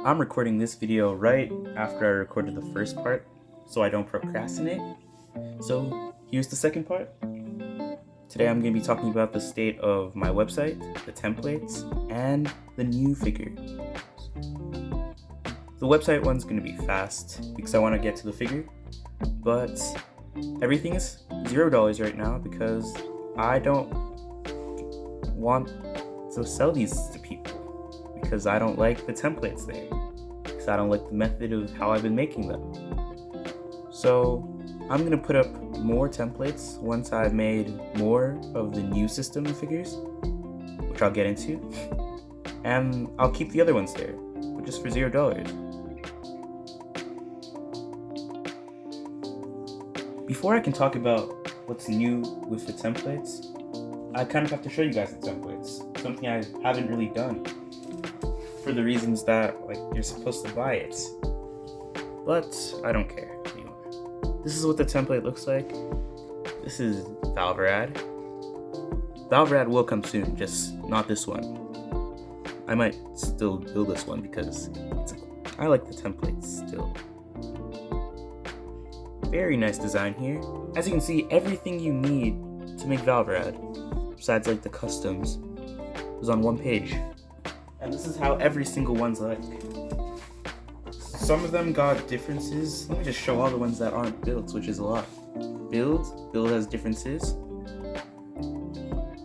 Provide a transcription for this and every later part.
I'm recording this video right after I recorded the first part, so I don't procrastinate. So here's the second part. Today I'm going to be talking about the state of my website, the templates, and the new figure. The website one's going to be fast because I want to get to the figure, but everything is $0 right now because I don't want to sell these to people because I don't like the templates there, because I don't like the method of how I've been making them. So I'm going to put up more templates once I've made more of the new system figures, which I'll get into, and I'll keep the other ones there, but just for $0. Before I can talk about what's new with the templates, I kind of have to show you guys the templates, something I haven't really done, for the reasons that you're supposed to buy it, but I don't care anymore. This is what the template looks like. This is Valvrad. Valvrad will come soon, just not this one. I might still build this one because I like the templates still. Very nice design here. As you can see, everything you need to make Valvrad, besides the customs, is on one page. And this is how every single one's like. Some of them got differences. Let me just show all the ones that aren't built, which is a lot. Build has differences.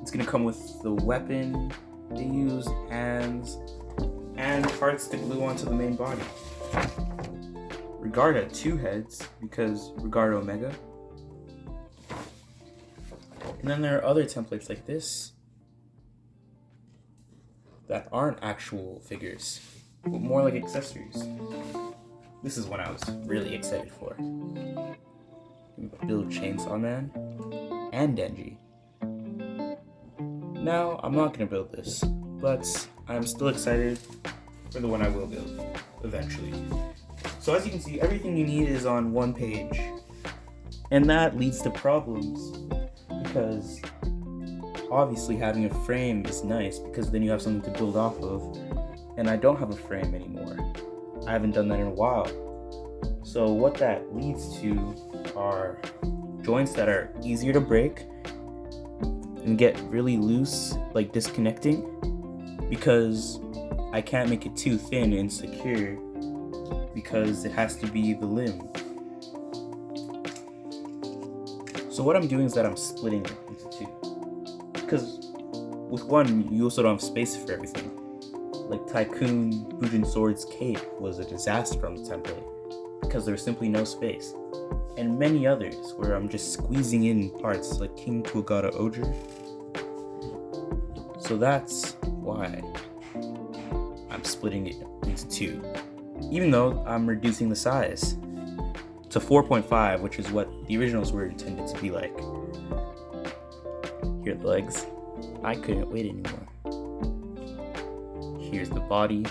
It's gonna come with the weapon they use, hands, and parts to glue onto the main body. Regard had 2 heads because Regard Omega. And then there are other templates like this that aren't actual figures, but more like accessories. This is one I was really excited for. Build Chainsaw Man and Denji. Now, I'm not gonna build this, but I'm still excited for the one I will build eventually. So as you can see, everything you need is on one page, and that leads to problems because obviously having a frame is nice because then you have something to build off of, and I don't have a frame anymore. I haven't done that in a while. So what that leads to are joints that are easier to break and get really loose, like disconnecting, because I can't make it too thin and secure because it has to be the limb. So what I'm doing is that I'm splitting it into 2. Because with one, you also don't have space for everything. Like Tycoon Bujin Sword's cape was a disaster on the template because there was simply no space. And many others where I'm just squeezing in parts like King Kuwagata Oger. So that's why I'm splitting it into 2. Even though I'm reducing the size to 4.5, which is what the originals were intended to be like. Here are the legs. I couldn't wait anymore. Here's the body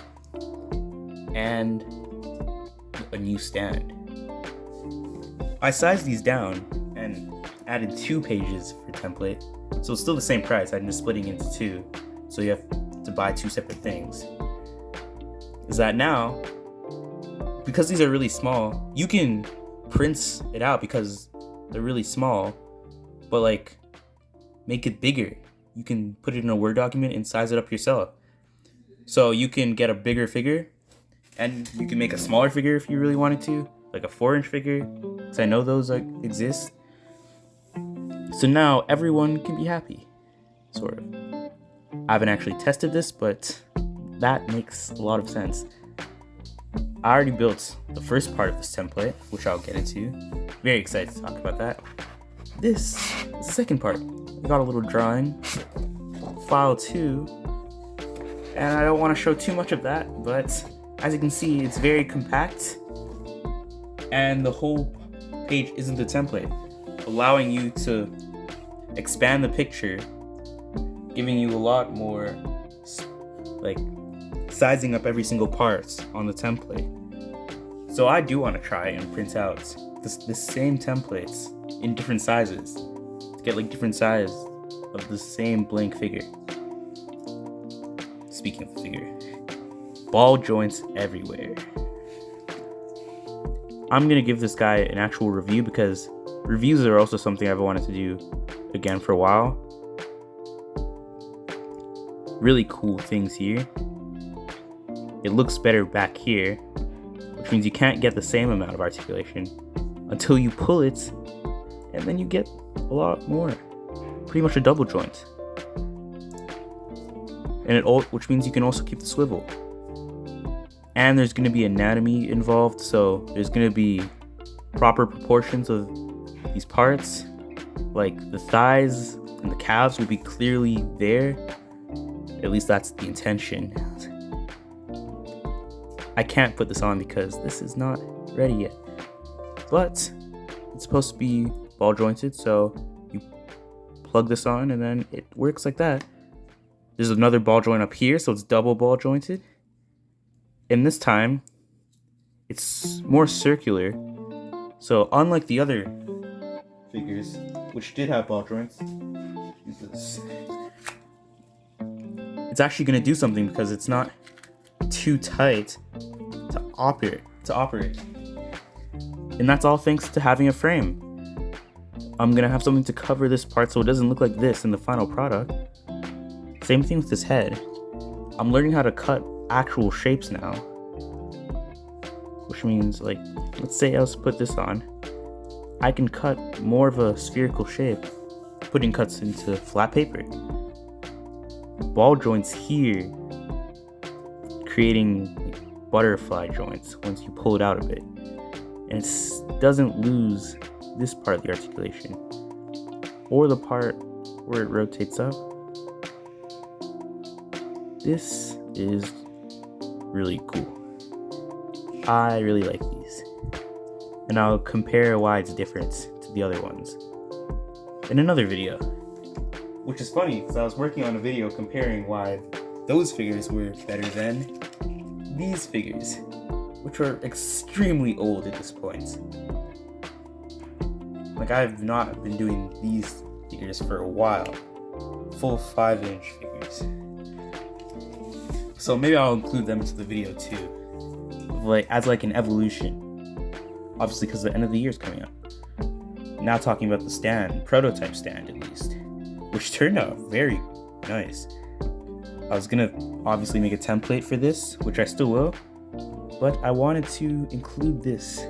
and a new stand. I sized these down and added 2 pages for template, so it's still the same price. I'm just splitting into 2, so you have to buy 2 separate things. Is that now, because these are really small, you can print it out because they're really small, but make it bigger. You can put it in a Word document and size it up yourself. So you can get a bigger figure, and you can make a smaller figure if you really wanted to, like a 4-inch figure, because I know those exist. So now everyone can be happy, sort of. I haven't actually tested this, but that makes a lot of sense. I already built the first part of this template, which I'll get into. Very excited to talk about that. This is the second part. I got a little drawing, file 2, and I don't want to show too much of that, but as you can see, it's very compact, and the whole page isn't the template, allowing you to expand the picture, giving you a lot more, sizing up every single part on the template. So I do want to try and print out the same templates in different sizes to get different size of the same blank figure. Speaking of the figure, ball joints everywhere. I'm gonna give this guy an actual review because reviews are also something I've wanted to do again for a while. Really cool things here. It looks better back here, which means you can't get the same amount of articulation until you pull it, and then you get a lot more. Pretty much a double joint. And which means you can also keep the swivel. And there's going to be anatomy involved, so there's going to be proper proportions of these parts. Like the thighs and the calves will be clearly there. At least that's the intention. I can't put this on because this is not ready yet. But it's supposed to be ball jointed, so you plug this on and then it works like that. There's another ball joint up here, so it's double ball jointed. And this time, it's more circular. So unlike the other figures, which did have ball joints, Jesus, it's actually going to do something because it's not too tight to operate. And that's all thanks to having a frame. I'm going to have something to cover this part so it doesn't look like this in the final product. Same thing with this head. I'm learning how to cut actual shapes now, which means, like, let's say I was to put this on, I can cut more of a spherical shape, putting cuts into flat paper. Ball joints here, creating like butterfly joints once you pull it out a bit, and it doesn't lose this part of the articulation or the part where it rotates up. This is really cool. I really like these. And I'll compare why it's different to the other ones in another video. Which is funny, because I was working on a video comparing why those figures were better than these figures, which are extremely old at this point. Like, I've not been doing these figures for a while. Full 5-inch figures. So maybe I'll include them into the video too, like as like an evolution. Obviously, because the end of the year is coming up. Now talking about the stand, prototype stand at least, which turned out very nice. I was gonna obviously make a template for this, which I still will, but I wanted to include this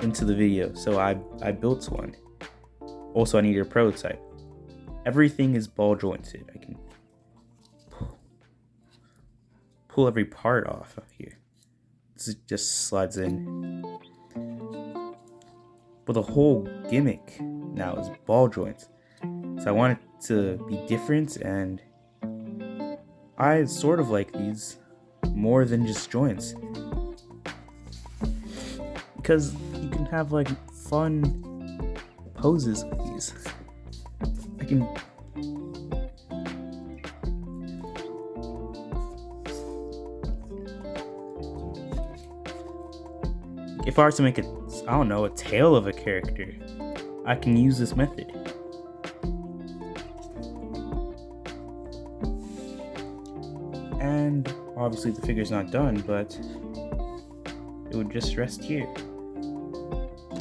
into the video, so I built one. Also, I needed a prototype. Everything is ball jointed. I can pull every part off of here. This just slides in. But the whole gimmick now is ball joints. So I want it to be different, and I sort of like these more than just joints. Because you can have like fun poses with these. I can if I were to make a tail of a character, I can use this method. And obviously the figure's not done, but it would just rest here.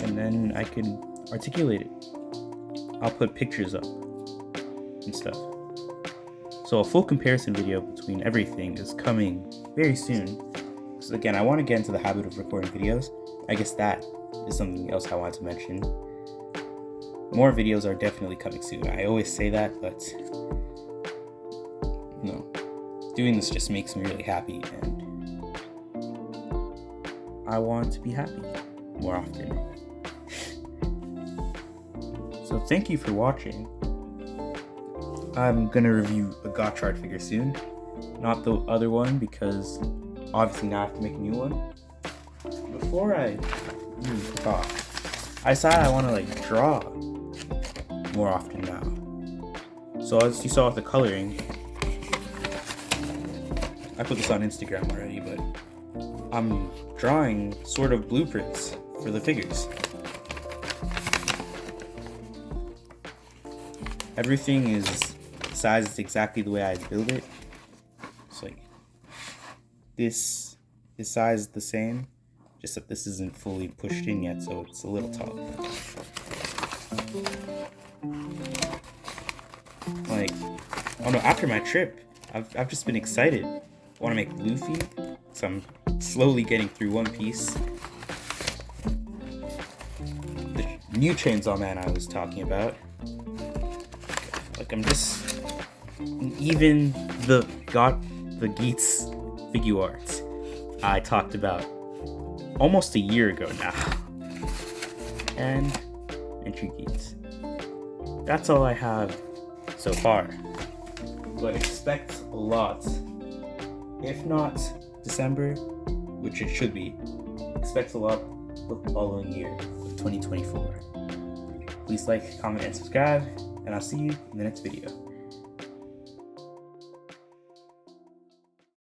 And then I can articulate it. I'll put pictures up and stuff. So a full comparison video between everything is coming very soon. So again, I want to get into the habit of recording videos. I guess that is something else I wanted to mention. More videos are definitely coming soon. I always say that, but doing this just makes me really happy, and I want to be happy more often. So thank you for watching. I'm gonna review a Gotchard figure soon, not the other one, because obviously now I have to make a new one. Before I talk, I decided I want to like draw more often now. So as you saw with the coloring, I put this on Instagram already, but I'm drawing sort of blueprints for the figures. Everything is sized exactly the way I build it. It's like This size is the same, just that this isn't fully pushed in yet, so it's a little taller. Like, oh no, after my trip, I've just been excited. I want to make Luffy, so I'm slowly getting through One Piece. The new Chainsaw Man I was talking about. Like, I'm just... Even the Geats figure art I talked about almost a year ago now. And Entry Geats. That's all I have so far. But expect a lot. If not December, which it should be, expect a lot the following year of 2024. Please like, comment, and subscribe, and I'll see you in the next video.